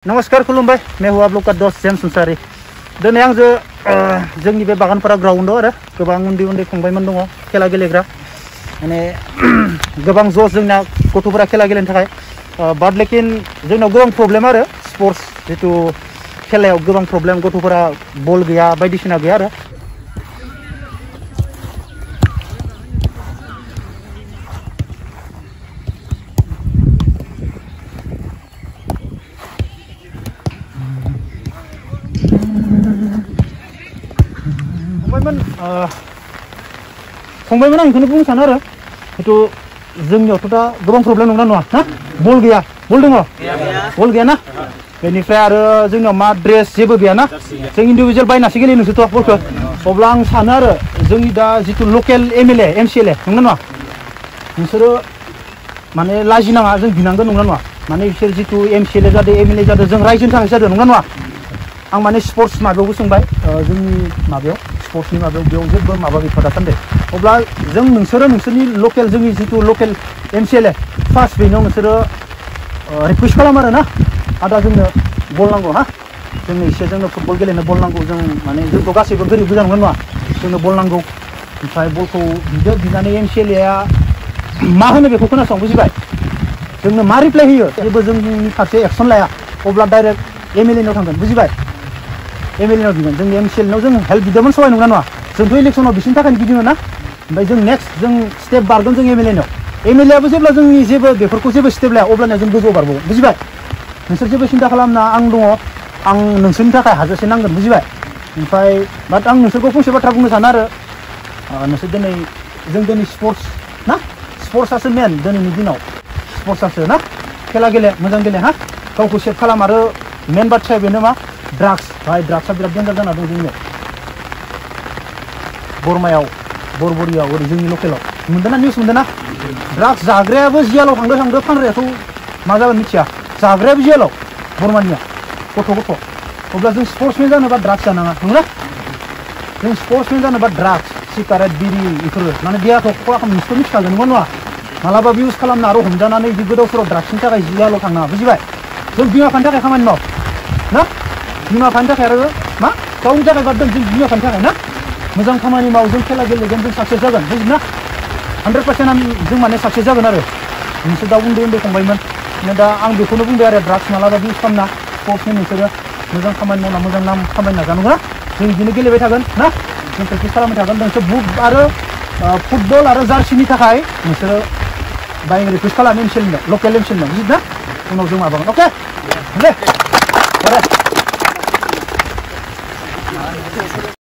नमस्कार खुलुमबाय मैं हूँ आप लोग का दोस्त जेम्स मुसाहारि दिनै आं जोंनि बे बागानपारा ग्राउन्डआव आरो गोबां उन्दै उन्दै फंबायमोन दङ खेला गेलेग्रा माने गोबां ज' जोंना गथ'फोरा खेला गेलेनो थाखाय बाट लेकिन जोंनाव गोबां प्रब्लेम आरो स्पर्ट्स जितु खेलायाव गोबां प्रब्लेम गथ'फोरा बल गैया बायदिसिना गैया आरो फंबायमोन आं बेखौनो बुंनो सानो आरो जितु जोंनियावथ' दा गोबां प्रब्लेम नंगौना नङा ना बल गैया बल दङ बल गैया ना बेनिफ्राय आरो जोंनियाव मा ड्रेस जेबो गैया ना जों इन्डिभिजुवेल बायनासो गेलेनोसोथ' बलखौ अब्ला आं सानो आरो जोंनि दा जितु लकेल एमएलए एमसिएलए नंगौना नङा नोंसोरो माने लाजिनाङा जों बिनांगोन नंगौना नङा माने बिसोर जितु एमसिएलए जादों एमएलए जादों जों रायजोनि थाखाय जादों नंगौना नङा आं माने स्पर्ट्स माबायावबो सोंबाय जोंनि माबायाव स्पर्ट्सनि माबायाव बेयाव जेबो माबा गैथ'आ दासान्दि अब्ला जों नोंसोरनि लकेल जोंनि जितु लकेल एमसिएलए फार्स्ट बेनाव नोंसोरो रिकुवेस्ट खालाम आरो ना आदा जोंनो बल नांगौ हा जोंनो फुटबल गेलेनो बल नांगौ जों माने जोंथ' गासैबो गोरिब गोजा नंगौ नङा जोंनो बल नांगौ ओमफ्राय बलखौ बिनानै एमसिएलएआ मा होनो बेखौ खोनासं बुजिबाय जोंनो मा रिप्लाय होयो जेबो जोंनि फारसे एक्सन लाया अब्ला डाइरेक्ट एमएलएनाव थांगोन बुजिबाय एमएलएनाव बिगोन जोंनि एमसिएलएनाव जों हेल्प बिदोंमोन सहाय नंगौना नङा जोंथ' इलेक्सनाव बिसिनि थाखायनो गिदिङो ना ओमफ्राय जों नेक्स्ट जों स्टेप बारगोन जों एमएलएनाव एमएलएआबो जेब्ला जोंनि बेफोरखौ जेबो स्टेप लाया अब्लाना जों गोजौआव बारबावगोन बुजिबाय नोंसोर जेबो सिन्था खालामना आं दङ आं नोंसोरनि थाखाय हाजासे नांगोन बुजिबाय ओमफ्राय बाट आं नोंसोरखौ फंसे बाथ्रा बुंनो सानो आरो नोंसोर दिनै स्पर्ट्स ना स्पर्ट्सआसो मेन दिनैनि दिनाव स्पर्ट्सआसो ना खेला गेले मोजां गेले हा गावखौ सेभ खालाम आरो मेन बाथ्राया बेनो मा ड्राग्स ड्राग्सआ बिराद डेन्जार जाना दं जोंनियाव बरमायाव बरबरियाव ओरै जोंनि लकेलाव मोनदों ना निउस मोनदों ना ड्राग्स जाग्रायाबो जियालाव थांदों फानग्रायाथ' मा जागोन मिथिया जाग्रायाबो जियालाव बरमानिया गथ' अब्ला जों स्पर्ट्समेन जानोबा ड्राग्स जानाङा नंगौना जों स्पर्ट्समेन जानोबा ड्राग्स सिगारेट बिरि बेफोरो माने देहाखौ खहा खालामनोसोथ' मिथिखागोन नंगौ नङा मालाबाबो इउज खालामना आरो हमजानानै बिदि गोदावफोराव ड्राग्सनि थाखाय जियालाव थांनाङा बुजिबाय जों बिमा बिफानि थाखाय खामानि माव ना बिमा बिफानि थाखाय आरो मा गावनि थाखाय बारदों जों बिमा बिफानि थाखाय ना मोजां खामानि माव जों खेला गेलेगोन जों साक्सेस जागोन बुजिना 100% जों माने साक्सेस जागोन आरो नोंसोर दा उन्दै फंबायमोन दा आं बेखौनो बुंबाय आरो ड्राग्स मालाबाबो इउज खालामना स्पर्ट्सनि नोंसोरो मोजां खामानि मावना मोजां नाम खामायनो नाजानांगौ ना जों बिदिनो गेलेबाय थागोन ना जों प्रेक्टिस खालामबाय थागोन नोंसोर बुक आरो फुटबल आरो जार्सिनि थाखाय नोंसोरो बाय रिकुवेस्ट खालाम एमसिएलएनो लकेल एमसिएलएनो बुजिना उनाव जों माबागोन अके दे